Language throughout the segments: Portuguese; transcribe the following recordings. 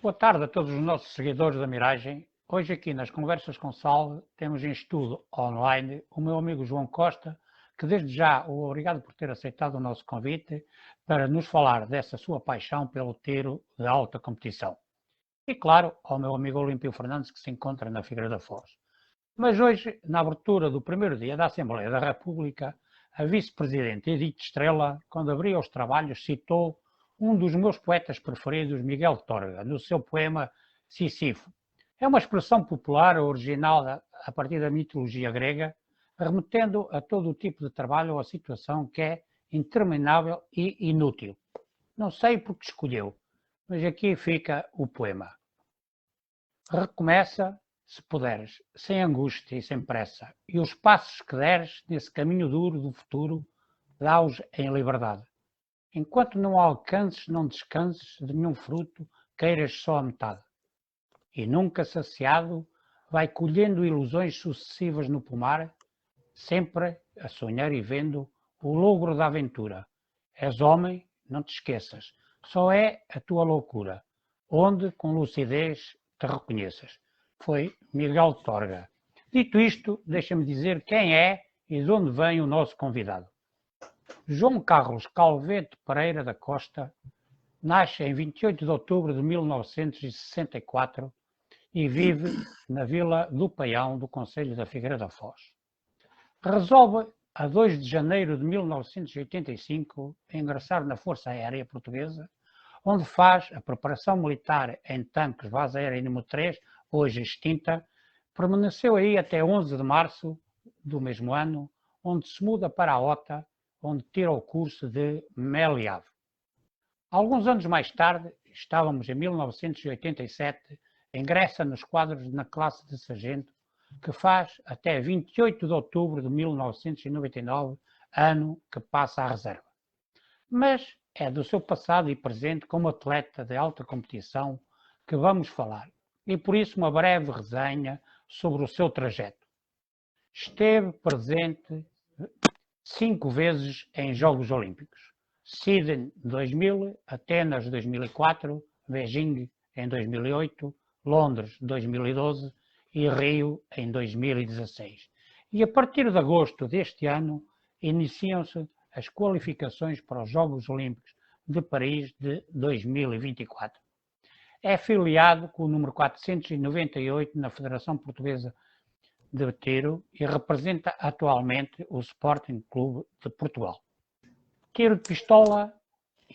Boa tarde a todos os nossos seguidores da Miragem. Hoje aqui nas Conversas com Salve temos em estudo online o meu amigo João Costa, que desde já o obrigado por ter aceitado o nosso convite para nos falar dessa sua paixão pelo tiro de alta competição. E claro, ao meu amigo Olímpio Fernandes, que se encontra na Figueira da Foz. Mas hoje, na abertura do primeiro dia da Assembleia da República, a vice-presidente Edith Estrela, quando abriu os trabalhos, citou um dos meus poetas preferidos, Miguel Torga, no seu poema Sísifo. É uma expressão popular original a partir da mitologia grega, remetendo a todo o tipo de trabalho ou a situação que é interminável e inútil. Não sei porque escolheu, mas aqui fica o poema. Recomeça, se puderes, sem angústia e sem pressa, e os passos que deres nesse caminho duro do futuro, dá-os em liberdade. Enquanto não alcances, não descanses de nenhum fruto, queiras só a metade. E nunca saciado, vai colhendo ilusões sucessivas no pomar, sempre a sonhar e vendo o logro da aventura. És homem, não te esqueças, só é a tua loucura, onde com lucidez te reconheças. Foi Miguel Torga. Dito isto, deixa-me dizer quem é e de onde vem o nosso convidado. João Carlos Calvete Pereira da Costa nasce em 28 de outubro de 1964 e vive na Vila do Paião, do concelho da Figueira da Foz. Resolve, a 2 de janeiro de 1985, ingressar na Força Aérea Portuguesa, onde faz a preparação militar em tanques Base Aérea número 3, hoje extinta. Permaneceu aí até 11 de março do mesmo ano, onde se muda para a OTA, onde tira o curso de MELIAV. Alguns anos mais tarde, estávamos em 1987, ingressa nos quadros na classe de sargento, que faz até 28 de outubro de 1999, ano que passa à reserva. Mas é do seu passado e presente como atleta de alta competição que vamos falar, e por isso uma breve resenha sobre o seu trajeto. Esteve presente 5 vezes em Jogos Olímpicos. Sydney 2000, Atenas 2004, Beijing em 2008, Londres 2012 e Rio em 2016. E a partir de agosto deste ano iniciam-se as qualificações para os Jogos Olímpicos de Paris de 2024. É afiliado com o número 498 na Federação Portuguesa de Tiro e representa atualmente o Sporting Clube de Portugal. Tiro de pistola,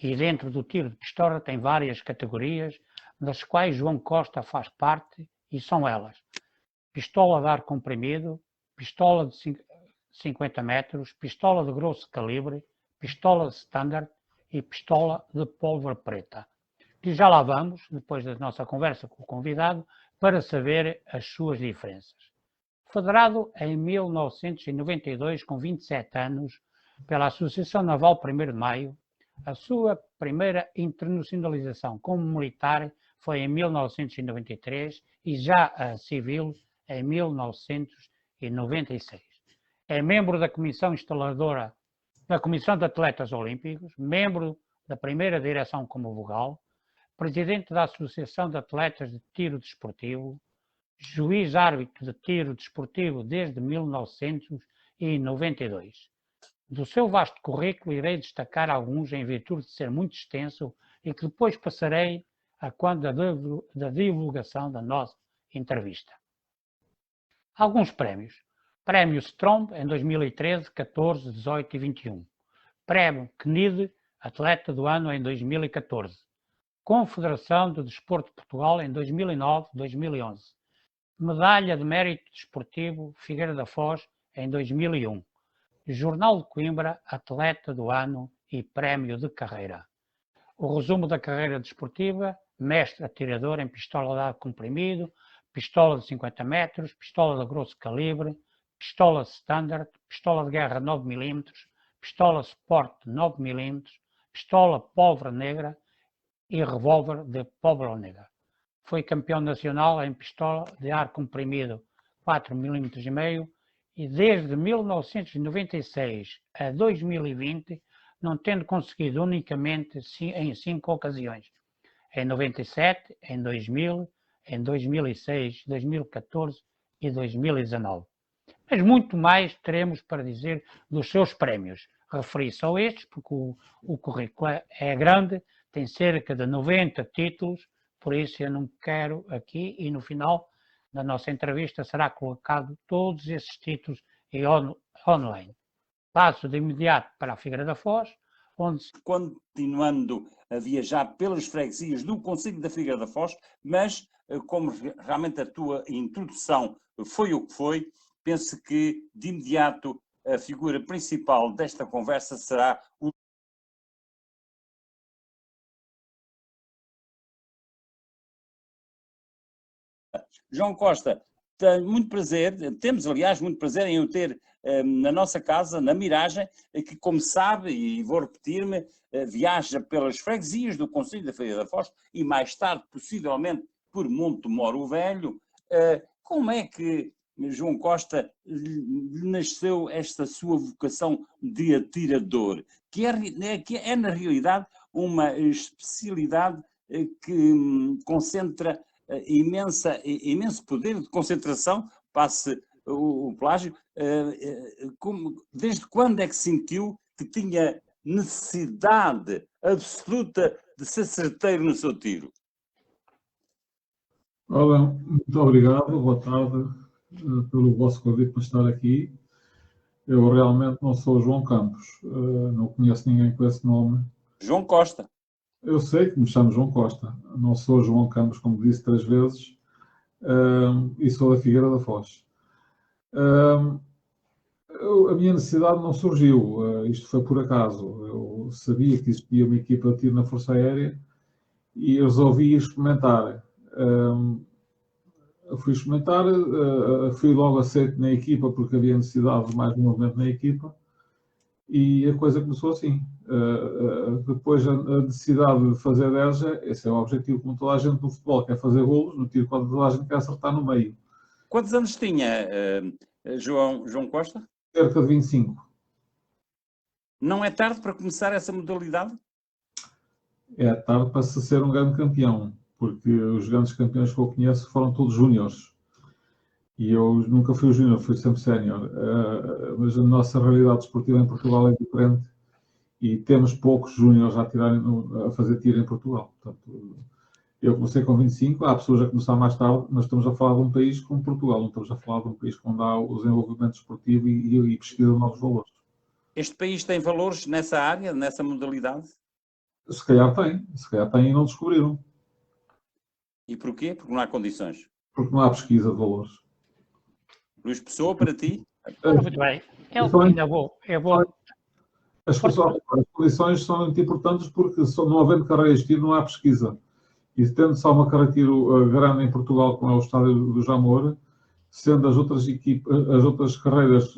e dentro do tiro de pistola tem várias categorias, das quais João Costa faz parte, e são elas: pistola de ar comprimido, pistola de 50 metros, pistola de grosso calibre, pistola de standard e pistola de pólvora preta. E já lá vamos, depois da nossa conversa com o convidado, para saber as suas diferenças. Federado em 1992, com 27 anos, pela Associação Naval 1º de Maio, a sua primeira internacionalização como militar foi em 1993 e já a civil em 1996. É membro da Comissão Instaladora da Comissão de Atletas Olímpicos, membro da primeira direção como vogal, presidente da Associação de Atletas de Tiro Desportivo, juiz árbitro de tiro desportivo desde 1992. Do seu vasto currículo irei destacar alguns em virtude de ser muito extenso e que depois passarei a quando da divulgação da nossa entrevista. Alguns prémios. Prémio Stromb em 2013, 14, 18 e 21. Prémio CNID, Atleta do Ano em 2014. Confederação do Desporto de Portugal em 2009, 2011. Medalha de Mérito Desportivo Figueira da Foz em 2001. Jornal de Coimbra, Atleta do Ano e Prémio de Carreira. O resumo da carreira desportiva: mestre atirador em pistola de ar comprimido, pistola de 50 metros, pistola de grosso calibre, pistola standard, pistola de guerra 9 mm, pistola sport 9 mm, pistola pólvora negra e revólver de pólvora negra. Foi campeão nacional em pistola de ar comprimido 4,5 mm e desde 1996 a 2020, não tendo conseguido unicamente em 5 ocasiões. em 97, em 2000, em 2006, 2014 e 2019. Mas muito mais teremos para dizer dos seus prémios. Referi só estes, porque o currículo é grande, tem cerca de 90 títulos, por isso eu não quero aqui, e no final da nossa entrevista será colocado todos esses títulos online. Passo de imediato para a Figueira da Foz, onde... Continuando a viajar pelas freguesias do concelho da Figueira da Foz, mas como realmente a tua introdução foi o que foi, penso que de imediato a figura principal desta conversa será o João Costa. Tenho muito prazer, temos aliás muito prazer em o ter na nossa casa, na Miragem, que como sabe, e vou repetir-me, viaja pelas freguesias do concelho da Figueira da Foz e mais tarde possivelmente por Montemoro Velho. Como é que João Costa nasceu esta sua vocação de atirador, que é na realidade uma especialidade que concentra imenso poder de concentração, passe o plágio. Desde quando é que sentiu que tinha necessidade absoluta de ser certeiro no seu tiro? Olá, muito obrigado, boa tarde pelo vosso convite para estar aqui. Eu realmente não sou João Campos, não conheço ninguém com esse nome. João Costa. Eu sei que me chamo João Costa, não sou João Campos, como disse 3 vezes, e sou da Figueira da Foz. A minha necessidade não surgiu, isto foi por acaso. Eu sabia que existia uma equipa de tiro na Força Aérea e resolvi experimentar. Fui experimentar, fui logo aceito na equipa porque havia necessidade de mais movimento na equipa e a coisa começou assim. Depois a necessidade de fazer 10, esse é o objetivo, como toda a gente no futebol quer fazer golos, no tiro quando toda a gente quer acertar no meio. Quantos anos tinha João Costa? Cerca de 25. Não é tarde para começar essa modalidade? É tarde para se ser um grande campeão, porque os grandes campeões que eu conheço foram todos júniores. E eu nunca fui júnior, fui sempre sénior. Mas a nossa realidade desportiva em Portugal é diferente e temos poucos júniores a fazer tiro em Portugal. Portanto, eu comecei com 25, há pessoas a começar mais tarde, mas estamos a falar de um país como Portugal, não estamos a falar de um país onde há o desenvolvimento desportivo e pesquisa de novos valores. Este país tem valores nessa área, nessa modalidade? Se calhar tem e não descobriram. E porquê? Porque não há condições. Porque não há pesquisa de valores. Luís Pessoa, para ti? Muito bem. Ainda vou. As condições são muito importantes porque não havendo carreiras de tiro não há pesquisa. E tendo só uma carreira de tiro grande em Portugal, como é o estádio do Jamor, sendo as outras carreiras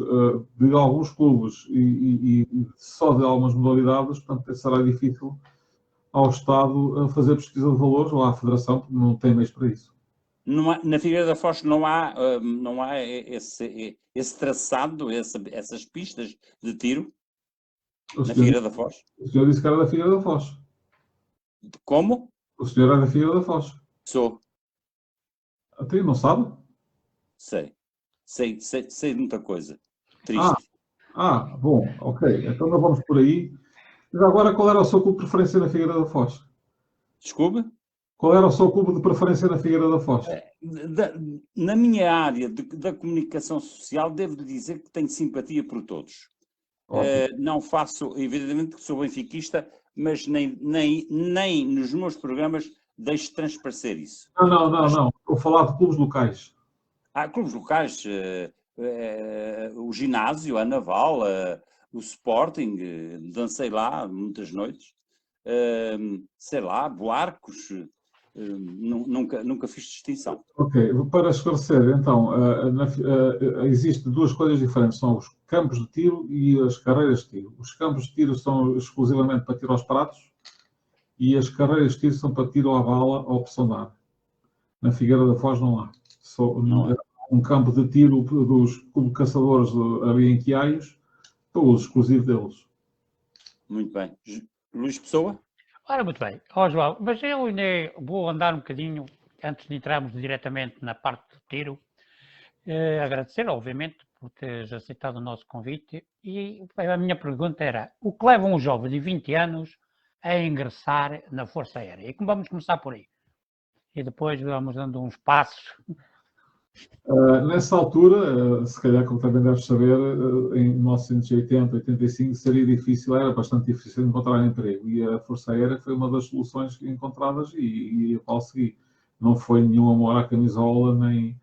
de alguns clubes e só de algumas modalidades, portanto será difícil ao Estado fazer pesquisa de valores ou à Federação, porque não tem meios para isso. Na Figueira da Foz não há esse traçado, essas pistas de tiro? Na Figueira da Foz? O senhor disse que era da Figueira da Foz. Como? O senhor é da Figueira da Foz. Sou. Até não sabe? Sei de muita coisa. Triste. Bom, ok. Então nós vamos por aí. Mas agora, qual era o seu clube de preferência na Figueira da Foz? Desculpe? Qual era o seu clube de preferência na Figueira da Foz? Na minha área da comunicação social, devo dizer que tenho simpatia por todos. Não faço, evidentemente que sou benfiquista, mas nem nos meus programas deixo transparecer isso. Não. Estou a falar de clubes locais. Clubes locais, o ginásio, a Naval, o Sporting, dancei lá muitas noites, sei lá, Buarcos, nunca fiz distinção. Ok, para esclarecer, então, existem duas coisas diferentes, são os campos de tiro e as carreiras de tiro. Os campos de tiro são exclusivamente para tiro aos pratos e as carreiras de tiro são para tiro à bala ou opção de ar. Na Figueira da Foz não há. Não há. Um campo de tiro dos caçadores ali em Quiaios, para uso exclusivo deles. Muito bem. Luís Pessoa? Ora, muito bem. Ó, João, mas eu ainda vou andar um bocadinho, antes de entrarmos diretamente na parte do tiro, agradecer, obviamente, por teres aceitado o nosso convite. E a minha pergunta era, o que leva um jovem de 20 anos a ingressar na Força Aérea? E como vamos começar por aí? E depois vamos dando uns passos. Nessa altura, se calhar, como também deves saber, em 1980, 85, seria difícil, era bastante difícil encontrar emprego. E a Força Aérea foi uma das soluções encontradas e a qual segui. Não foi nenhum amor à camisola, nem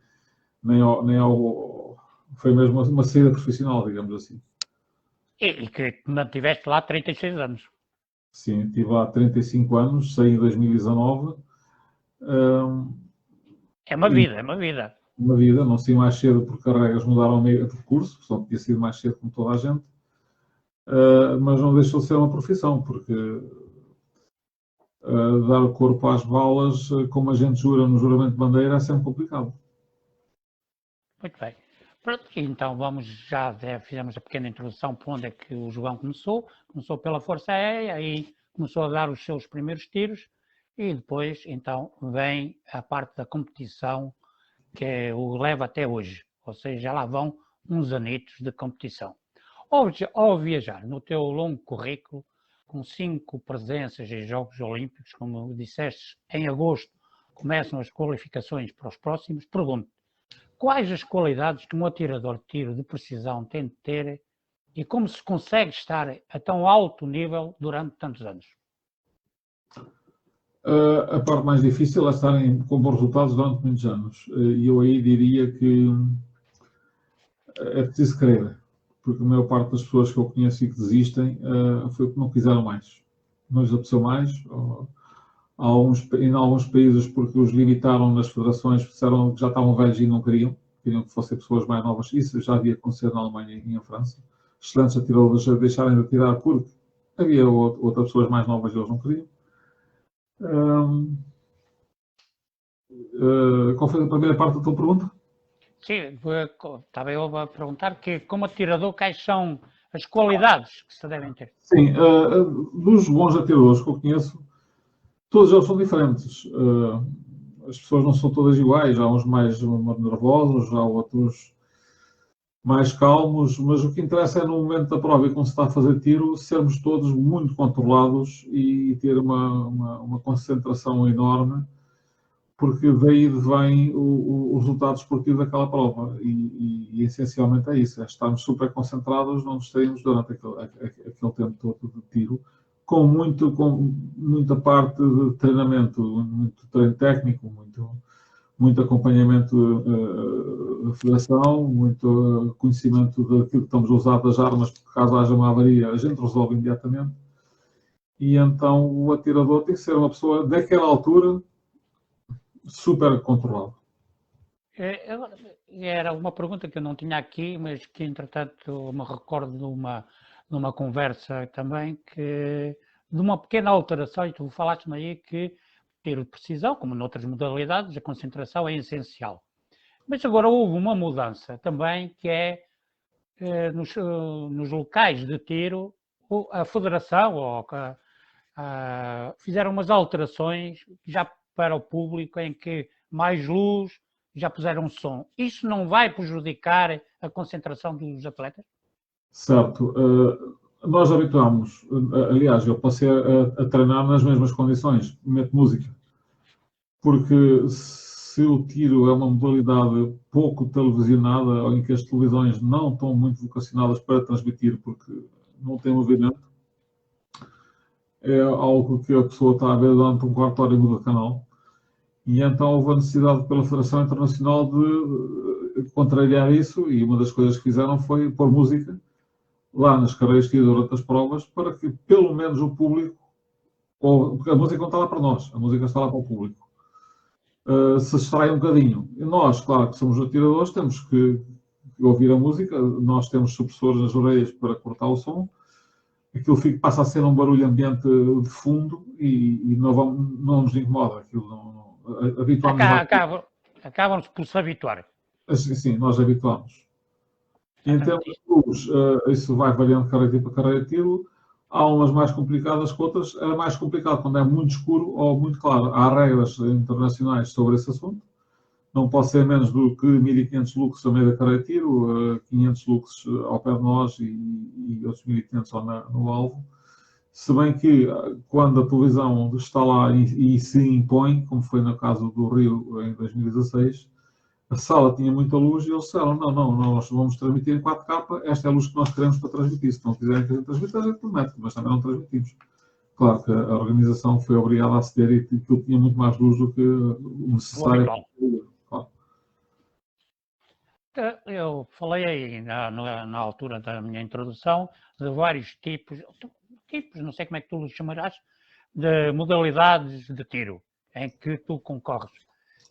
ao. Foi mesmo uma saída profissional, digamos assim. E que mantiveste lá 36 anos. Sim, estive lá 35 anos, saí em 2019. É uma vida, é uma vida. Uma vida, não saí mais cedo porque as regras mudaram meio de percurso, só podia sair mais cedo como toda a gente, mas não deixou de ser uma profissão, porque dar o corpo às balas, como a gente jura no juramento de bandeira, é sempre complicado. Muito bem. Pronto, então vamos, fizemos a pequena introdução por onde é que o João começou. Começou pela Força Aérea, aí começou a dar os seus primeiros tiros e depois, então, vem a parte da competição que o leva até hoje. Ou seja, já lá vão uns anitos de competição. Ao viajar no teu longo currículo, com 5 presenças em Jogos Olímpicos, como disseste, em agosto começam as qualificações para os próximos, pergunto, quais as qualidades que um atirador de tiro de precisão tem de ter e como se consegue estar a tão alto nível durante tantos anos? A parte mais difícil é estarem com bons resultados durante muitos anos. E eu aí diria que é preciso querer, porque a maior parte das pessoas que eu conheço e que desistem foi porque não quiseram mais. Não lhes apeteceu mais. Em alguns países porque os limitaram nas federações, disseram que já estavam velhos e não queriam que fossem pessoas mais novas. Isso já havia acontecido na Alemanha e em França. Excelentes atiradores a deixarem de atirar porque havia outras pessoas mais novas e eles não queriam. Qual foi a primeira parte da tua pergunta? Sim, estava eu a perguntar que, como atirador, quais são as qualidades que se devem ter? Sim, dos bons atiradores que eu conheço, todos eles são diferentes. As pessoas não são todas iguais, há uns mais nervosos, há outros mais calmos, mas o que interessa é no momento da prova e quando se está a fazer tiro, sermos todos muito controlados e ter uma concentração enorme, porque daí vem o resultado esportivo daquela prova e essencialmente é isso, é estarmos super concentrados, não nos distrairmos durante aquele tempo todo de tiro, com muita parte de treinamento, muito treino técnico, muito acompanhamento da federação, muito conhecimento daquilo que estamos a usar das armas, porque caso haja uma avaria, a gente resolve imediatamente. E então o atirador tem que ser uma pessoa daquela altura super controlado. Era uma pergunta que eu não tinha aqui, mas que entretanto me recordo numa conversa também, que de uma pequena alteração, e tu falaste-me aí que tiro de precisão, como noutras modalidades, a concentração é essencial. Mas agora houve uma mudança também, que é nos locais de tiro, a Federação fizeram umas alterações já para o público em que mais luz, já puseram som. Isso não vai prejudicar a concentração dos atletas? Certo. Nós habituámos, aliás, eu passei a treinar nas mesmas condições, meto música. Porque se o tiro é uma modalidade pouco televisionada, ou em que as televisões não estão muito vocacionadas para transmitir, porque não tem movimento, é algo que a pessoa está a ver durante um quarto de hora e muda de canal. E então houve a necessidade pela Federação Internacional de contrariar isso, e uma das coisas que fizeram foi pôr música lá nas carreiras de tiro durante as provas, para que pelo menos o público, porque a música não está lá para nós, a música está lá para o público, se distraia um bocadinho. E nós, claro que somos atiradores, temos que ouvir a música, nós temos supressores nas orelhas para cortar o som, aquilo passa a ser um barulho ambiente de fundo e não nos incomoda. Aquilo habituamos. Acabam-nos por se habituar. Sim, nós habituamos. E em termos de luz, isso vai variando de carreira para carreira de tiro. Há umas mais complicadas que outras. É mais complicado quando é muito escuro ou muito claro. Há regras internacionais sobre esse assunto. Não pode ser menos do que 1500 lux a meio da carreira de tiro, 500 lux ao pé de nós e outros 1500 no alvo. Se bem que quando a televisão está lá e se impõe, como foi no caso do Rio em 2016, a sala tinha muita luz e eles disseram, não, nós vamos transmitir em 4K, esta é a luz que nós queremos para transmitir. Se não quiserem que a gente transmita, a gente promete, mas também não transmitimos. Claro que a organização foi obrigada a ceder e aquilo tinha muito mais luz do que o necessário. Claro. Eu falei aí na altura da minha introdução de vários tipos, não sei como é que tu os chamarás, de modalidades de tiro em que tu concorres.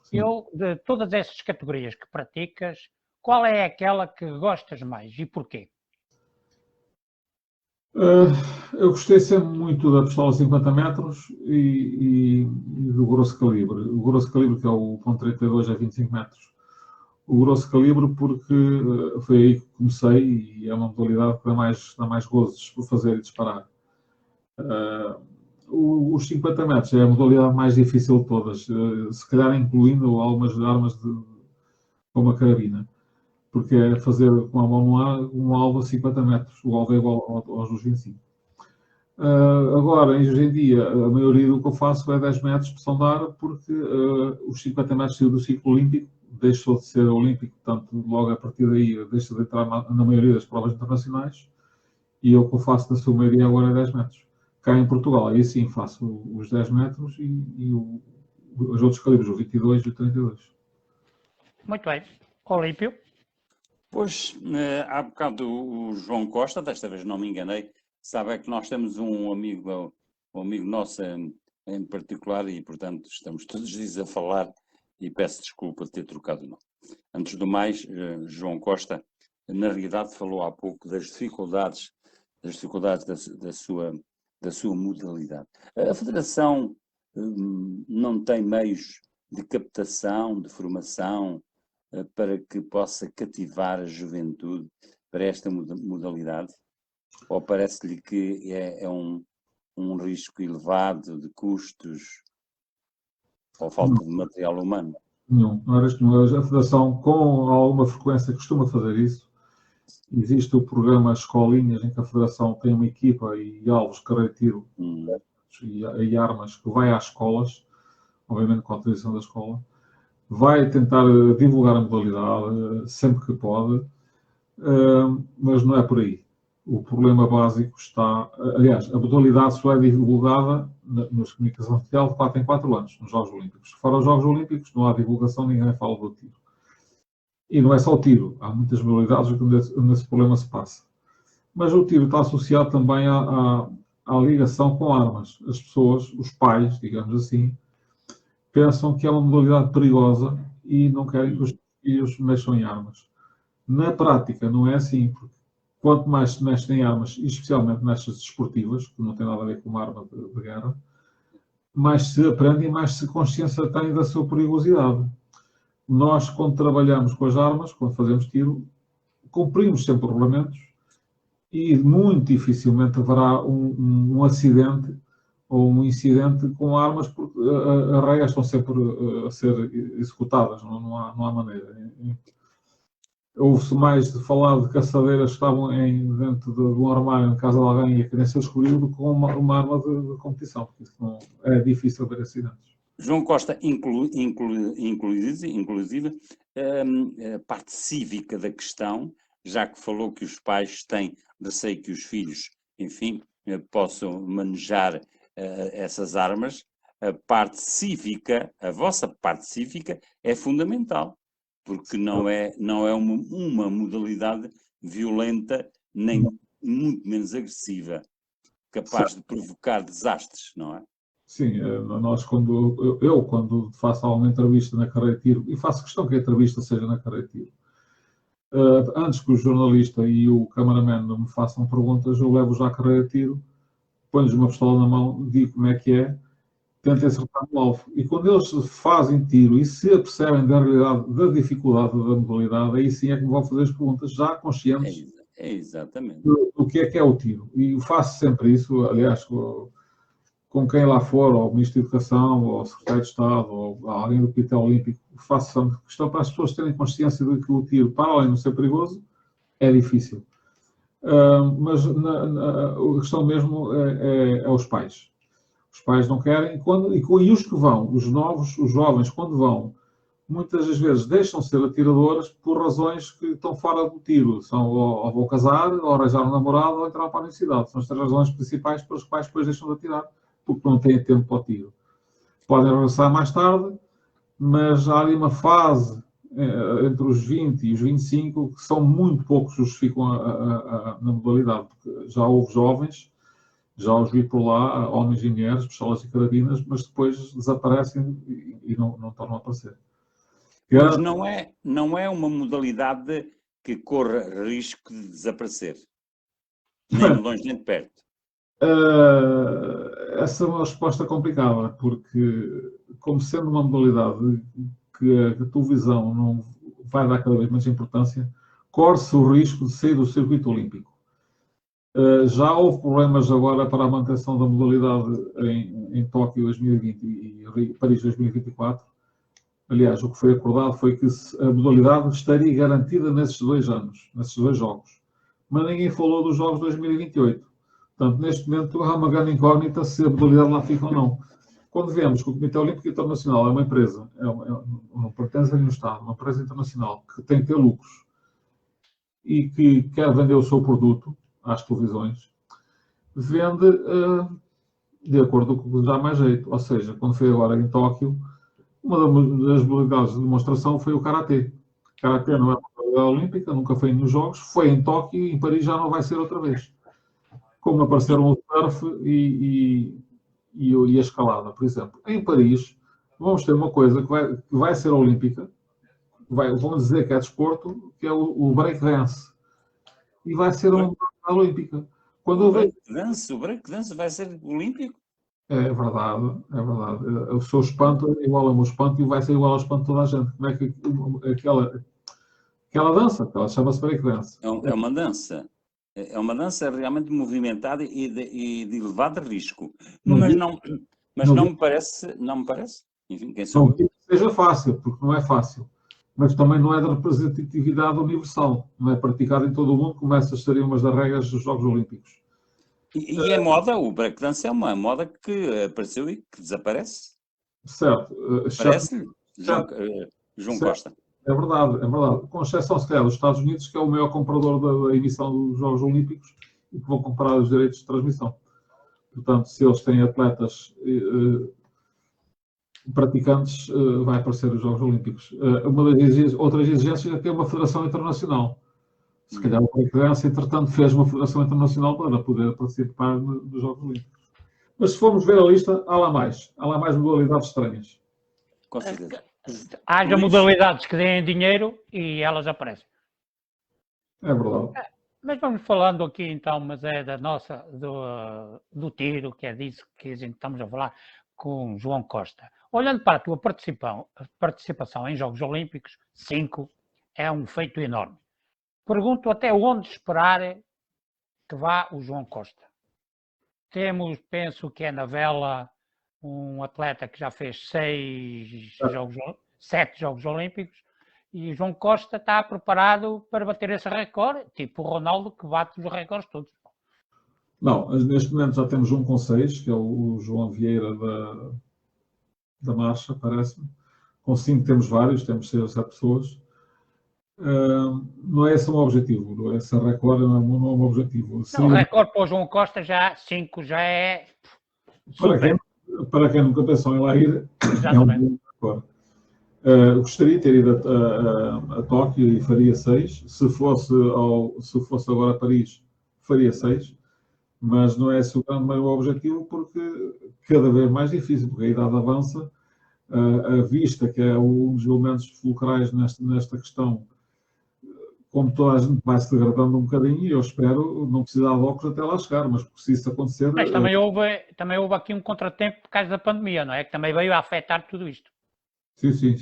Sim. De todas essas categorias que praticas, qual é aquela que gostas mais e porquê? Eu gostei sempre muito da pistola 50 metros e do grosso calibre. O grosso calibre, que é o .32 a 25 metros. O grosso calibre porque foi aí que comecei e é uma modalidade que dá mais gozos por fazer e disparar. Os 50 metros é a modalidade mais difícil de todas, se calhar incluindo algumas armas com uma carabina, porque é fazer com a mão no ar um alvo a 50 metros, o alvo é igual aos dos 25. Agora, hoje em dia, a maioria do que eu faço é 10 metros de pressão de ar, porque os 50 metros saiu do ciclo olímpico, deixou de ser olímpico, portanto, logo a partir daí deixa de entrar na maioria das provas internacionais, e o que eu faço na sua maioria agora é 10 metros. Cá em Portugal, aí sim faço os 10 metros e os outros calibres, o 22 e o 32. Muito bem. Olímpio? Pois, há bocado o João Costa, desta vez não me enganei, sabe que nós temos um amigo nosso em particular e, portanto, estamos todos os dias a falar e peço desculpa de ter trocado o nome. Antes do mais, João Costa, na realidade, falou há pouco das dificuldades da sua modalidade. A Federação não tem meios de captação, de formação, para que possa cativar a juventude para esta modalidade? Ou parece-lhe que é um risco elevado de custos ou falta de material humano? Não era isto. A Federação, com alguma frequência, costuma fazer isso. Existe o programa Escolinhas, em que a Federação tem uma equipa e alvos de carreira de tiro e armas que vai às escolas, obviamente com a autorização da escola, vai tentar divulgar a modalidade sempre que pode, mas não é por aí. O problema básico está... Aliás, a modalidade só é divulgada nas comunicações social de 4 em 4 anos, nos Jogos Olímpicos. Fora os Jogos Olímpicos, não há divulgação, ninguém fala do tiro. E não é só o tiro, há muitas modalidades onde esse problema se passa. Mas o tiro está associado também à ligação com armas. As pessoas, os pais, digamos assim, pensam que é uma modalidade perigosa e não querem que os filhos mexam em armas. Na prática, não é assim, porque quanto mais se mexe em armas, e especialmente nestas desportivas, que não tem nada a ver com uma arma de guerra, mais se aprende e mais se consciência tem da sua perigosidade. Nós, quando trabalhamos com as armas, quando fazemos tiro, cumprimos sempre os regulamentos e muito dificilmente haverá um acidente ou um incidente com armas, porque as regras estão sempre a ser executadas, não há maneira. Ouve-se mais de falar de caçadeiras que estavam dentro de um armário em casa de alguém e a criança descobriu do que com uma arma de competição, porque isso não, é difícil haver acidentes. João Costa, inclusive, a parte cívica da questão, já que falou que os pais têm receio que os filhos, enfim, possam manejar essas armas, a parte cívica, a vossa parte cívica é fundamental, porque não é uma modalidade violenta, nem muito menos agressiva, capaz de provocar desastres, não é? Sim, nós quando faço alguma entrevista na carreira de tiro, e faço questão que a entrevista seja na carreira de tiro, antes que o jornalista e o cameraman me façam perguntas, eu levo já a carreira de tiro, ponho-lhes uma pistola na mão, digo como é que é, tento acertar no alvo. E quando eles fazem tiro e se apercebem da realidade, da dificuldade da modalidade, aí sim é que me vão fazer as perguntas, já conscientes Exatamente. do que é o tiro. E eu faço sempre isso, aliás, com quem lá for, ou o Ministro da Educação, ou o Secretário de Estado, ou alguém do Comitê Olímpico, faço sempre questão para as pessoas terem consciência de que o tiro, para além de não ser perigoso, é difícil. Mas a questão mesmo é os pais. Os pais não querem, e os que vão, os novos, os jovens, quando vão, muitas das vezes deixam de ser atiradoras por razões que estão fora do tiro. São ou vão casar, ou arranjar um namorado, ou entrar para a universidade. São as três razões principais pelas quais depois deixam de atirar, porque não têm tempo para o tiro. Podem regressar mais tarde, mas há ali uma fase entre os 20 e os 25 que são muito poucos os que ficam na modalidade. Porque já houve jovens, já os vi por lá, homens e mulheres, pistolas e carabinas, mas depois desaparecem e não tornam a aparecer. Mas não é uma modalidade que corra risco de desaparecer. Nem de longe, nem de perto. Essa é uma resposta complicada, porque, como sendo uma modalidade que a televisão não vai dar cada vez mais importância, corre-se o risco de sair do circuito olímpico. Já houve problemas agora para a manutenção da modalidade em Tóquio 2020 e Paris 2024. Aliás, o que foi acordado foi que a modalidade estaria garantida nesses 2 anos, nesses 2 jogos. Mas ninguém falou dos jogos de 2028. Portanto, neste momento há uma grande incógnita se a modalidade lá fica ou não. Quando vemos que o Comitê Olímpico Internacional é uma empresa, não pertence a nenhum Estado, uma empresa internacional que tem que ter lucros e que quer vender o seu produto às televisões, vende de acordo com o que lhe dá mais jeito. Ou seja, quando foi agora em Tóquio, uma das modalidades de demonstração foi o Karatê. O Karatê não é uma modalidade olímpica, nunca foi nos Jogos, foi em Tóquio e em Paris já não vai ser outra vez. Como apareceram o surf e a escalada, por exemplo. Em Paris, vamos ter uma coisa que vai ser olímpica, vamos dizer que é desporto, que é o breakdance. E vai ser uma modalidade olímpica. O breakdance vai ser olímpico? É verdade, é verdade. O seu espanto é igual ao meu espanto e vai ser igual ao espanto de toda a gente. Como é que aquela dança, ela chama-se breakdance. É uma dança. É uma dança realmente movimentada e de elevado risco. Mas não me parece. Enfim, quem sou eu? Não digo que seja fácil, porque não é fácil. Mas também não é de representatividade universal. Não é praticado em todo o mundo, como essas seriam umas das regras dos Jogos Olímpicos. E a moda, o breakdance é uma moda que apareceu e que desaparece. Certo. Parece-lhe, João Costa. É verdade, é verdade. Com exceção, se calhar, dos Estados Unidos, que é o maior comprador da emissão dos Jogos Olímpicos e que vão comprar os direitos de transmissão. Portanto, se eles têm atletas praticantes, vai aparecer os Jogos Olímpicos. Outras exigências é ter uma federação internacional. Se calhar o breakdance, entretanto, fez uma federação internacional para poder participar dos Jogos Olímpicos. Mas se formos ver a lista, há lá mais modalidades estranhas. Com certeza. Haja modalidades que deem dinheiro e elas aparecem. É verdade. Mas vamos falando aqui então, mas é do tiro, que é disso que a gente estamos a falar com João Costa. Olhando para a tua participação em Jogos Olímpicos, 5, é um feito enorme. Pergunto até onde esperar que vá o João Costa. Penso que é na vela, um atleta que já fez 7 Jogos Olímpicos, e o João Costa está preparado para bater esse recorde, tipo o Ronaldo que bate os recordes todos. Não, neste momento já temos um com 6, que é o João Vieira da Marcha, parece-me. Com 5 temos vários, temos 6 ou 7 pessoas. Não é esse o meu objetivo, esse recorde não é o meu objetivo. Não, o recorde para o João Costa, 5 já é super. Para quem nunca pensou em lá ir, exatamente. É um recorde. Gostaria de ter ido a Tóquio e faria 6. Se fosse agora a Paris, faria 6. Mas não é esse o meu objetivo, porque cada vez mais difícil, porque a idade avança, a vista, que é um dos elementos fulcrais nesta questão, como toda a gente vai se degradando um bocadinho, e eu espero não precisar de óculos até lá chegar, mas se isso acontecer... Mas também houve aqui um contratempo por causa da pandemia, não é? Que também veio a afetar tudo isto. Sim.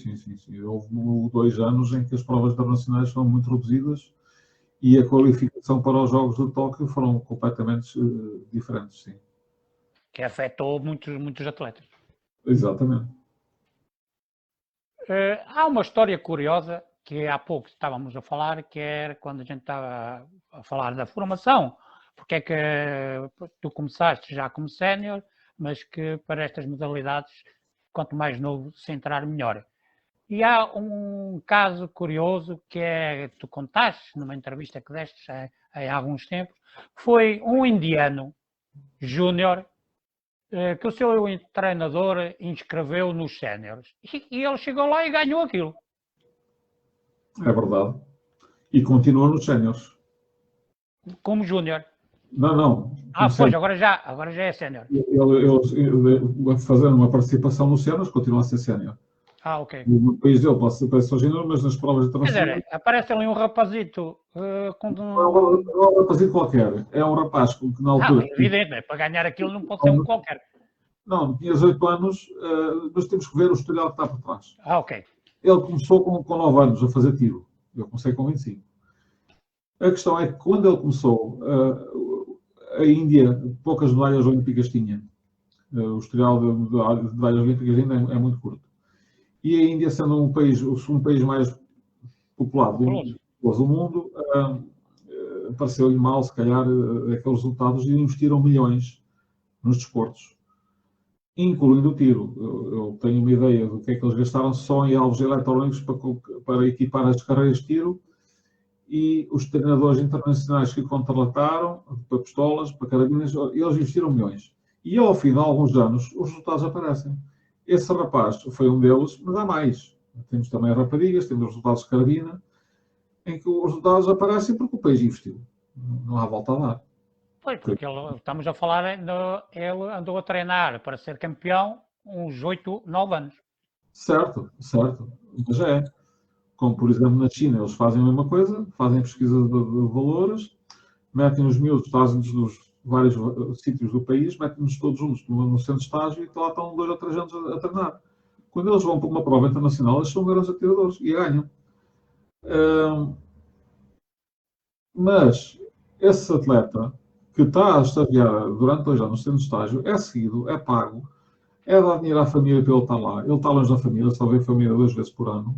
Houve 2 anos em que as provas internacionais foram muito reduzidas e a qualificação para os Jogos de Tóquio foram completamente diferentes, sim. Que afetou muitos atletas. Exatamente. Há uma história curiosa que há pouco estávamos a falar, que era quando a gente estava a falar da formação, porque é que tu começaste já como sénior, mas que para estas modalidades, quanto mais novo, se entrar melhor. E há um caso curioso que é, tu contaste numa entrevista que deste há alguns tempos, foi um indiano júnior que o seu treinador inscreveu nos séniores. E ele chegou lá e ganhou aquilo. É verdade. E continua nos séniores. Como júnior. Não. Pois, agora já é sénior. Ele fazendo uma participação nos séniores, continua a ser sénior. Ok. No país dele pode ser só júnior, mas nas provas internacionais... Quer dizer, aparece ali um rapazito com... Não é um rapazito qualquer. É um rapaz que na altura... é evidente, para ganhar aquilo não pode ser um qualquer. Não, tinha 18 anos, mas temos que ver o historial que está por trás. Ok. Ele começou com 9 anos a fazer tiro. Eu comecei com 25. A questão é que quando ele começou, a Índia poucas medalhas olímpicas tinha. O historial de medalhas olímpicas ainda é muito curto. E a Índia, sendo o segundo país mais populado do mundo, pareceu-lhe mal, se calhar, aqueles resultados e investiram milhões nos desportos, incluindo o tiro. Eu tenho uma ideia do que é que eles gastaram só em alvos eletrónicos para equipar as carreiras de tiro, e os treinadores internacionais que contrataram, para pistolas, para carabinas, eles investiram milhões. E ao fim de alguns anos, os resultados aparecem. Esse rapaz foi um deles, mas há mais. Temos também raparigas, temos os resultados de carabina, em que os resultados aparecem porque o país investiu. Não há volta a dar. Pois, porque estamos a falar, ele andou a treinar para ser campeão uns 8, 9 anos. Certo. Mas é. Como, por exemplo, na China, eles fazem a mesma coisa, fazem pesquisa de valores, metem os miúdos, trazem-nos dos vários sítios do país, metem-nos todos juntos no centro de estágio e lá estão 2 ou 3 anos a treinar. Quando eles vão para uma prova internacional, eles são grandes atiradores e ganham. Mas esse atleta que está a estagiar durante 2 anos no centro de estágio é seguido, é pago, é dar dinheiro à família para ele estar lá. Ele está longe da família, só vê a família 2 vezes por ano.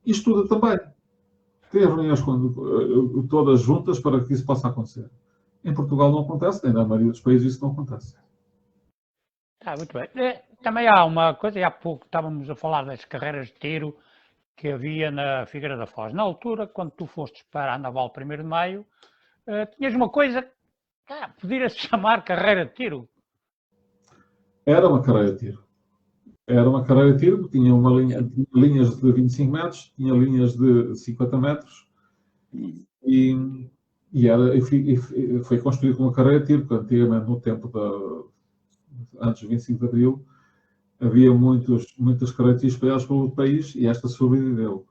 E estuda também. Tem reuniões todas juntas para que isso possa acontecer. Em Portugal não acontece, nem na maioria dos países isso não acontece. Muito bem. Também há uma coisa, e há pouco estávamos a falar das carreiras de tiro que havia na Figueira da Foz. Na altura, quando tu fostes para a Naval 1º de Maio, tinhas uma coisa que podia-se chamar carreira de tiro. Era uma carreira de tiro. Era uma carreira de tiro, tinha tinha linhas de 25 metros, tinha linhas de 50 metros e foi construído como uma carreira de tiro, porque antigamente, no tempo antes do 25 de Abril, havia muitas carreiras espalhadas pelo país e esta sobreviveu.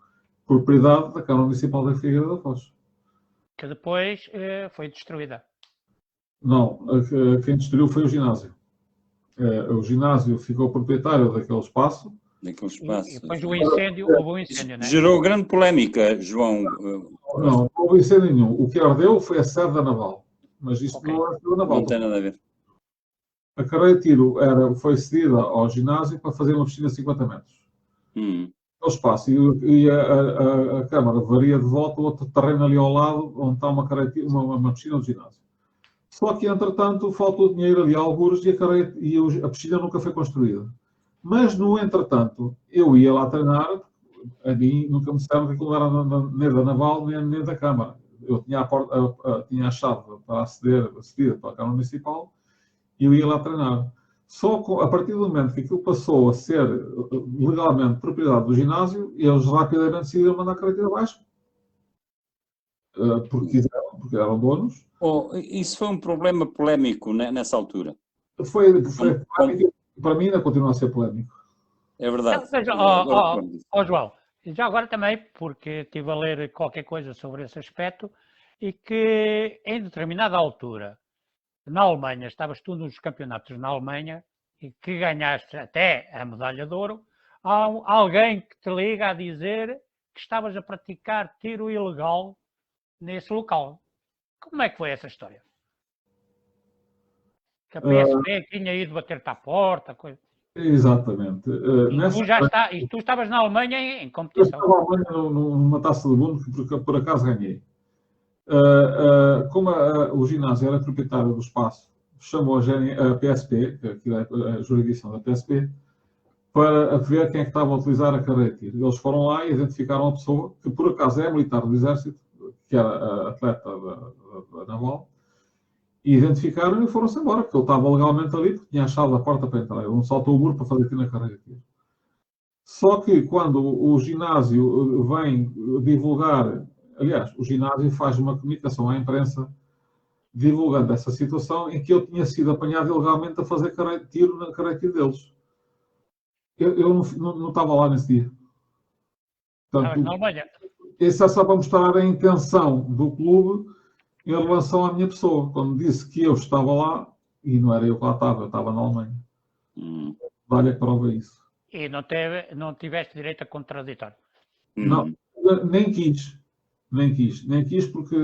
Propriedade da Câmara Municipal da Figueira da Foz. Que depois foi destruída. Não, quem destruiu foi o ginásio. O ginásio ficou proprietário daquele espaço. E depois houve um incêndio, não é? Gerou grande polémica, João. Não houve incêndio nenhum. O que ardeu foi a sede da Naval. Mas isso não ardeu na Naval. Não tem nada a ver. A carreira de tiro foi cedida ao ginásio para fazer uma piscina de 50 metros. O espaço. E a Câmara varia de volta outro terreno ali ao lado, onde está uma piscina do ginásio. Só que, entretanto, faltou dinheiro ali a algures e a piscina nunca foi construída. Mas, no entretanto, eu ia lá treinar, a mim nunca me disseram que aquilo era nem da Naval, nem da Câmara. Eu tinha a chave para aceder para a Câmara Municipal e eu ia lá treinar. Só a partir do momento que aquilo passou a ser legalmente propriedade do ginásio, eles rapidamente decidiram mandar a carreira abaixo. Porque eram donos. Isso foi um problema polémico nessa altura? Foi polémico, para mim ainda continua a ser polémico. É verdade. João, já agora também, porque estive a ler qualquer coisa sobre esse aspecto, e que em determinada altura, na Alemanha, estavas tu nos campeonatos na Alemanha, e que ganhaste até a medalha de ouro, há alguém que te liga a dizer que estavas a praticar tiro ilegal nesse local. Como é que foi essa história? Que a PSP tinha ido bater-te à porta, coisa. Exatamente. E tu estavas na Alemanha em Eu competição. estava na Alemanha numa taça do mundo que por acaso ganhei. Como o ginásio era proprietário do espaço, chamou a PSP, que é a jurisdição da PSP, para ver quem é que estava a utilizar a carreira de tiro. Eles foram lá e identificaram a pessoa, que por acaso é militar do Exército, que era atleta da Naval, e identificaram e foram-se embora, porque ele estava legalmente ali, porque tinha a chave da porta para entrar. Ele não saltou o muro para fazer tiro na carreira de tiro. Só que quando o ginásio vem divulgar, aliás, o ginásio faz uma comunicação à imprensa divulgando essa situação em que eu tinha sido apanhado ilegalmente a fazer tiro na carreira de tiro deles. Eu não estava lá nesse dia. Portanto, Na Alemanha. isso é só para mostrar a intenção do clube em relação à minha pessoa. Quando disse que eu estava lá, e não era eu que lá estava, eu estava na Alemanha. Dá-lhe a prova isso. E não tiveste direito a contraditório? Não, nem quis. Nem quis porque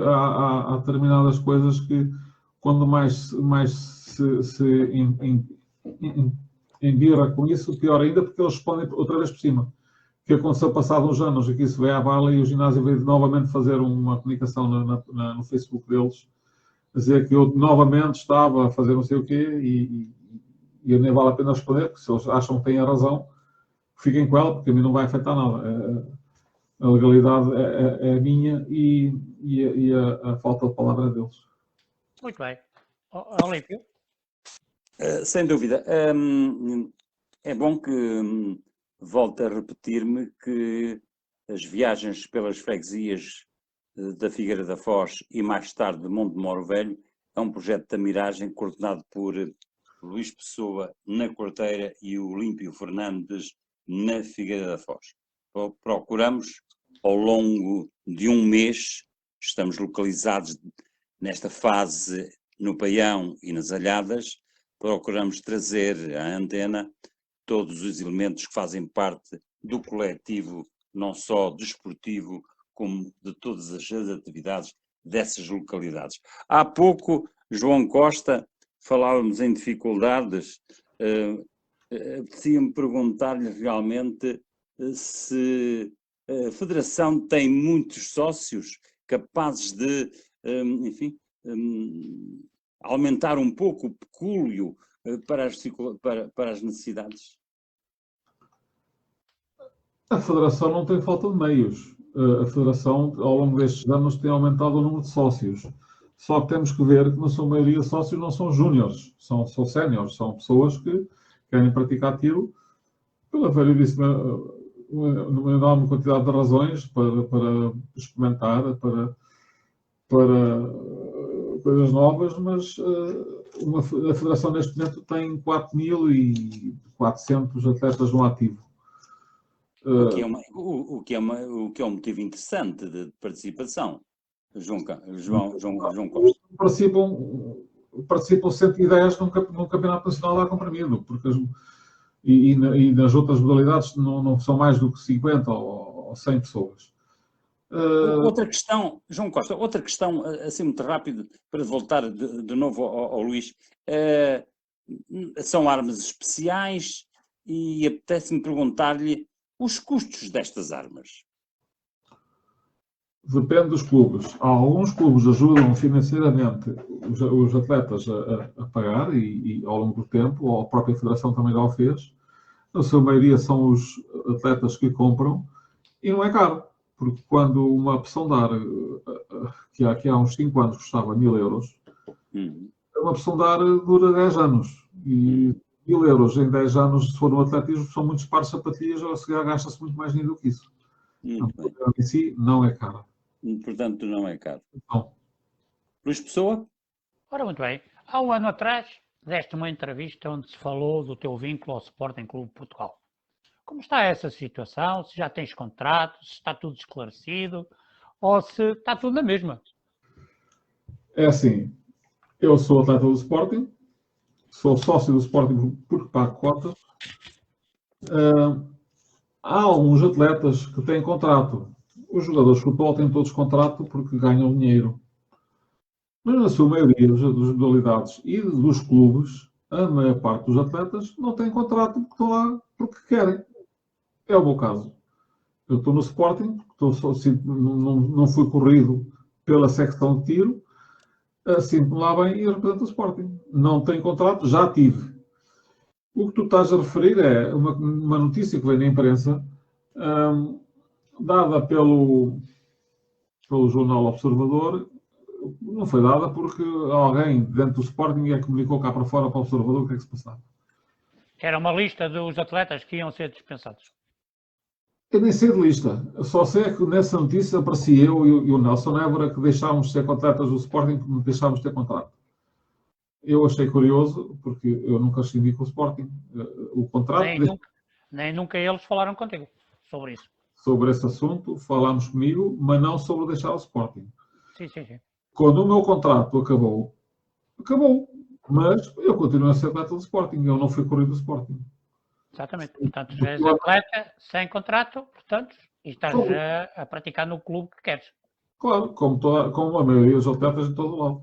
há determinadas coisas que, quando mais se embirra com isso, pior ainda, porque eles respondem outra vez por cima. O que aconteceu passado uns anos, aqui se veio à bala e o ginásio veio novamente fazer uma comunicação no Facebook deles, a dizer que eu novamente estava a fazer não sei o quê e nem vale a pena responder, porque se eles acham que têm a razão, fiquem com ela, porque a mim não vai afetar nada. A legalidade é a minha e a falta de palavra deles. Muito bem. Olímpio? Sem dúvida. É bom que volte a repetir-me que as viagens pelas freguesias da Figueira da Foz e mais tarde de Monte de Moro Velho é um projeto da Miragem coordenado por Luís Pessoa na Quarteira e o Olímpio Fernandes na Figueira da Foz. Procuramos, ao longo de um mês, estamos localizados nesta fase no Paião e nas Alhadas, procuramos trazer à antena todos os elementos que fazem parte do coletivo, não só desportivo, como de todas as atividades dessas localidades. Há pouco, João Costa, falávamos em dificuldades, apetecia-me perguntar-lhe realmente se a Federação tem muitos sócios capazes de, enfim, aumentar um pouco o pecúlio para as necessidades? A Federação não tem falta de meios. A Federação, ao longo destes anos, tem aumentado o número de sócios. Só que temos que ver que, na sua maioria, sócios não são júniores, são séniores, são pessoas que querem praticar tiro pela variedíssima, uma enorme quantidade de razões para experimentar, para coisas novas, mas a Federação neste momento tem 4.400 atletas no ativo. O que é um motivo interessante de participação, João Costa. Participam 110 num campeonato nacional de ar comprimido, porque e nas outras modalidades não são mais do que 50 ou 100 pessoas. Outra questão, João Costa, outra questão, assim muito rápido, para voltar de novo ao Luís. São armas especiais e apetece-me perguntar-lhe os custos destas armas. Depende dos clubes. Alguns clubes ajudam financeiramente os atletas a pagar e ao longo do tempo, ou a própria Federação também já o fez. Na sua maioria são os atletas que compram e não é caro. Porque quando uma opção de ar, que há uns 5 anos custava 1.000 euros, uma opção de ar dura 10 anos. E 1.000 euros em 10 anos, se for no atletismo, são muitos pares de sapatilhas, ou se gasta-se muito mais dinheiro do que isso. Então, em si, não é caro. Portanto, não é caro. Não. Luís Pessoa? Ora, muito bem. Há um ano atrás, deste uma entrevista onde se falou do teu vínculo ao Sporting Clube de Portugal. Como está essa situação? Se já tens contrato, se está tudo esclarecido ou se está tudo na mesma? É assim, eu sou atleta do Sporting, sou sócio do Sporting porque pago cota. Há alguns atletas que têm contrato. os jogadores de futebol têm todos contrato porque ganham dinheiro. Mas na sua maioria das modalidades e dos clubes, a maior parte dos atletas não têm contrato porque estão lá porque querem. É o meu caso. Eu estou no Sporting, não fui corrido pela secção de tiro, sinto-me lá bem e represento o Sporting. Não tenho contrato, já tive. O que tu estás a referir é uma notícia que veio na imprensa, dada pelo jornal Observador. Não foi dada porque alguém dentro do Sporting comunicou cá para fora para o Observador o que é que se passava. Era uma lista dos atletas que iam ser dispensados. Eu nem sei de lista. Só sei que nessa notícia aparecia eu e o Nelson Évora que deixámos de ser atletas do Sporting porque deixámos de ter contrato. Eu achei curioso, porque eu nunca rescindi com o Sporting. O contrato... Nem nunca eles falaram contigo sobre isso. Sobre esse assunto, falámos comigo, mas não sobre deixar o Sporting. Sim. Quando o meu contrato acabou. Mas eu continuo a ser atleta do Sporting. Eu não fui corrido do Sporting. Exatamente. Portanto, já és atleta sem contrato, portanto, e estás a praticar no clube que queres. Claro, como a maioria dos atletas de todo o lado.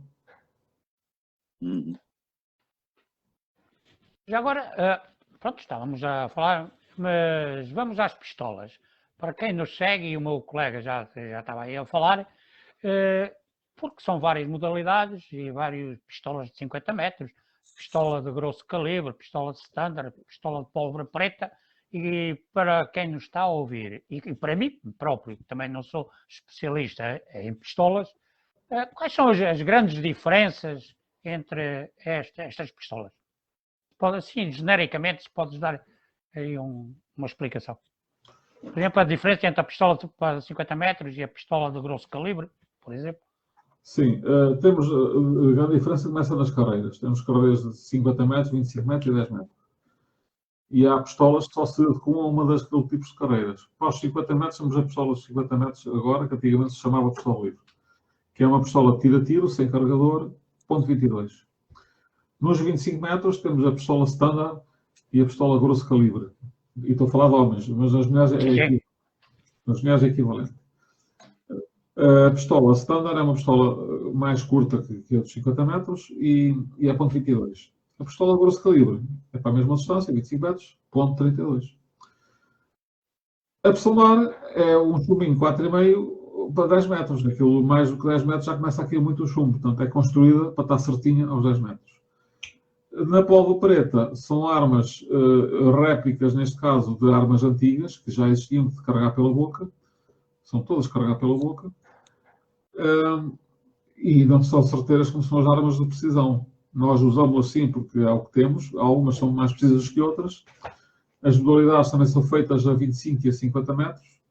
Já agora, pronto, estávamos a falar, mas vamos às pistolas. Para quem nos segue, e o meu colega já estava aí a falar, porque são várias modalidades e várias pistolas de 50 metros, pistola de grosso calibre, pistola de standard, pistola de pólvora preta, e para quem nos está a ouvir, e para mim próprio, que também não sou especialista em pistolas, quais são as grandes diferenças entre estas pistolas? Pode, assim, genericamente, se podes dar aí uma explicação. Por exemplo, a diferença entre a pistola para 50 metros e a pistola de grosso calibre, por exemplo. Sim, temos a grande diferença começa nas carreiras. Temos carreiras de 50 metros, 25 metros e 10 metros. E há pistolas que só se adequam a uma das tipos de carreiras. Para os 50 metros, temos a pistola de 50 metros agora, que antigamente se chamava pistola livre, que é uma pistola de tiro-a-tiro, sem carregador, .22. Nos 25 metros, temos a pistola standard e a pistola grosso calibre. E estou a falar de homens, mas nas mulheres é equivalente. A pistola standard é uma pistola mais curta que a dos 50 metros e é .22. A pistola grosso calibre é para a mesma distância, 25 metros, .32. A pistolar é um chumbinho 4,5 para 10 metros. Aquilo mais do que 10 metros já começa a cair muito o chumbo. Portanto, é construída para estar certinha aos 10 metros. Na pólvora preta são armas réplicas, neste caso, de armas antigas, que já existiam de carregar pela boca. São todas de carregar pela boca. E não são certeiras como são as armas de precisão. Nós usamos assim porque é o que temos. Algumas são mais precisas que outras. As modalidades também são feitas a 25 e a 50 metros.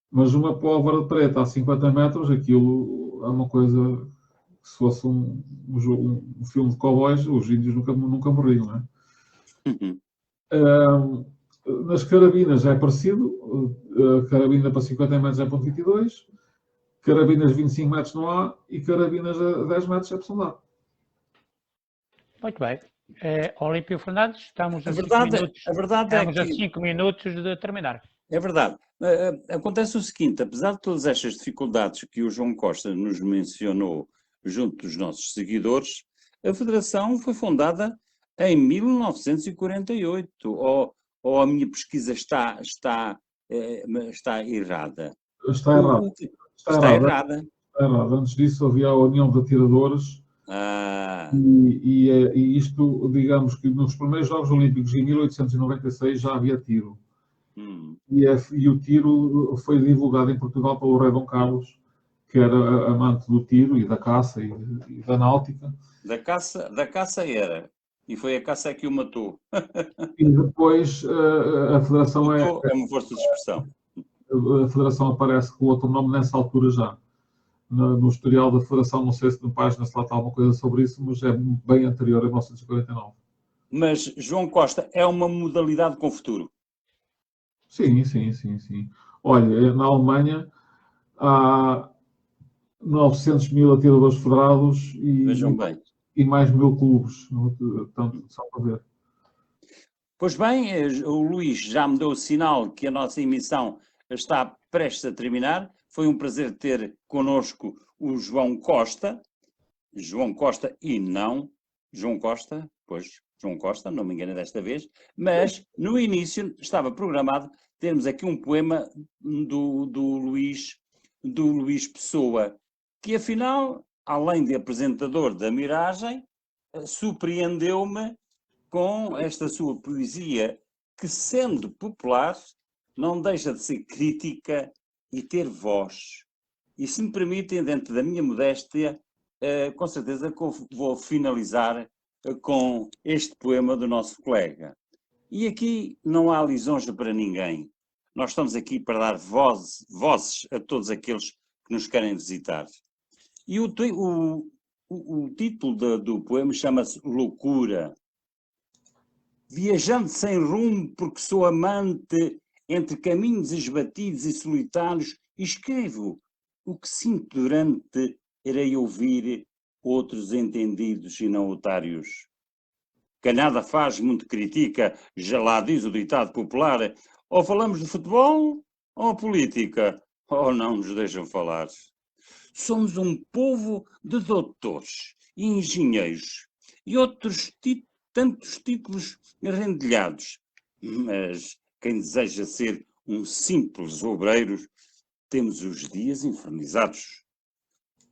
Mas uma pólvora preta a 50 metros, aquilo é uma coisa... Se fosse um filme de cowboys, os índios nunca morriam, não é? Nas carabinas é parecido. A carabina para 50 metros é .22. Carabinas 25 metros não há. E carabinas a 10 metros é pessoal. Muito bem. Olímpio Fernandes, estamos a 5 minutos de terminar. É verdade. Acontece o seguinte, apesar de todas estas dificuldades que o João Costa nos mencionou junto dos nossos seguidores, a Federação foi fundada em 1948, ou a minha pesquisa está errada? Está errada. Antes disso havia a União de Atiradores e isto, digamos que nos primeiros Jogos Olímpicos em 1896 já havia tiro. E o tiro foi divulgado em Portugal pelo rei Dom Carlos, que era amante do tiro e da caça e da náutica. Da caça era. E foi a caça que o matou. E depois a Federação é uma força de expressão. A Federação aparece com outro nome nessa altura já. No historial da Federação, não sei se na página se lá está alguma coisa sobre isso, mas é bem anterior a 1949. Mas, João Costa, é uma modalidade com futuro? Sim. Olha, na Alemanha há 900 mil atiradores federados e mais 1000 clubes. Portanto, só para ver. Pois bem, o Luís já me deu o sinal que a nossa emissão está prestes a terminar. Foi um prazer ter connosco o João Costa e não João Costa, pois, João Costa, não me engano desta vez, mas no início estava programado termos aqui um poema do Luís Pessoa, que afinal, além de apresentador da Miragem, surpreendeu-me com esta sua poesia, que sendo popular, não deixa de ser crítica e ter voz. E se me permitem, dentro da minha modéstia, com certeza que vou finalizar com este poema do nosso colega. E aqui não há lisonja para ninguém. Nós estamos aqui para dar vozes a todos aqueles que nos querem visitar. E o título do poema chama-se Loucura. Viajando sem rumo porque sou amante entre caminhos esbatidos e solitários, escrevo o que sinto durante irei ouvir outros entendidos e não otários. Que nada faz, muito critica, já lá diz o ditado popular, ou falamos de futebol ou política, ou não nos deixam falar. Somos um povo de doutores e engenheiros e outros tantos títulos rendilhados, mas quem deseja ser um simples obreiro, temos os dias infernizados.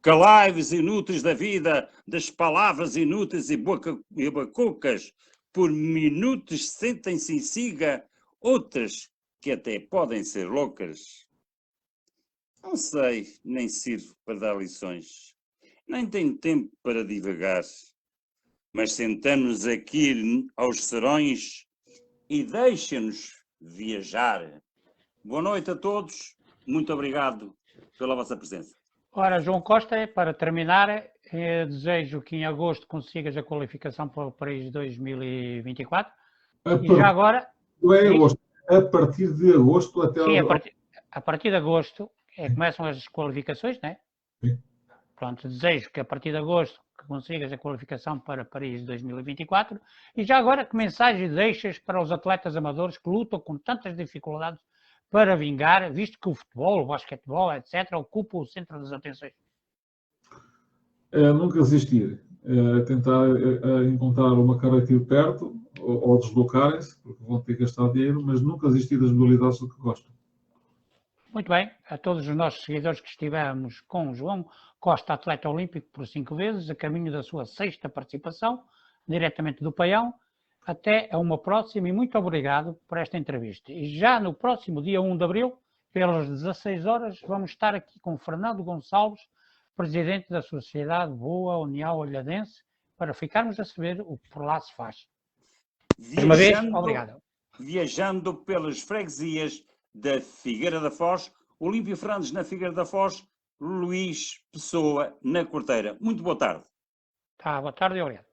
Calai-vos inúteis da vida, das palavras inúteis e bacocas, por minutos sentem-se em siga, outras que até podem ser loucas. Não sei, nem sirvo para dar lições, nem tenho tempo para divagar, mas sentamos-nos aqui aos serões e deixem-nos viajar. Boa noite a todos, muito obrigado pela vossa presença. Ora, João Costa, para terminar, desejo que em agosto consigas a qualificação para o Paris 2024. E já agora... A partir de agosto até... Sim, a partir de agosto começam as qualificações, não é? Sim. Pronto, desejo que a partir de agosto que consigas a qualificação para Paris 2024. E já agora, que mensagem deixas para os atletas amadores que lutam com tantas dificuldades para vingar, visto que o futebol, o basquetebol, etc., ocupa o centro das atenções? Nunca desistir. Tentar encontrar uma carreira aqui perto, ou deslocarem-se, porque vão ter que gastar dinheiro, mas nunca desistir das modalidades do que gostam. Muito bem. A todos os nossos seguidores que estivemos com o João Costa, atleta olímpico por 5 vezes, a caminho da sua 6ª participação, diretamente do Paião. Até a uma próxima e muito obrigado por esta entrevista. E já no próximo dia 1 de abril, pelas 16 horas, vamos estar aqui com Fernando Gonçalves, presidente da Sociedade Boa União Olhadense, para ficarmos a saber o que por lá se faz. Uma vez, obrigado. Viajando pelas freguesias da Figueira da Foz, Olímpio Fernandes na Figueira da Foz, Luís Pessoa na Corteira. Muito boa tarde. Boa tarde e obrigado.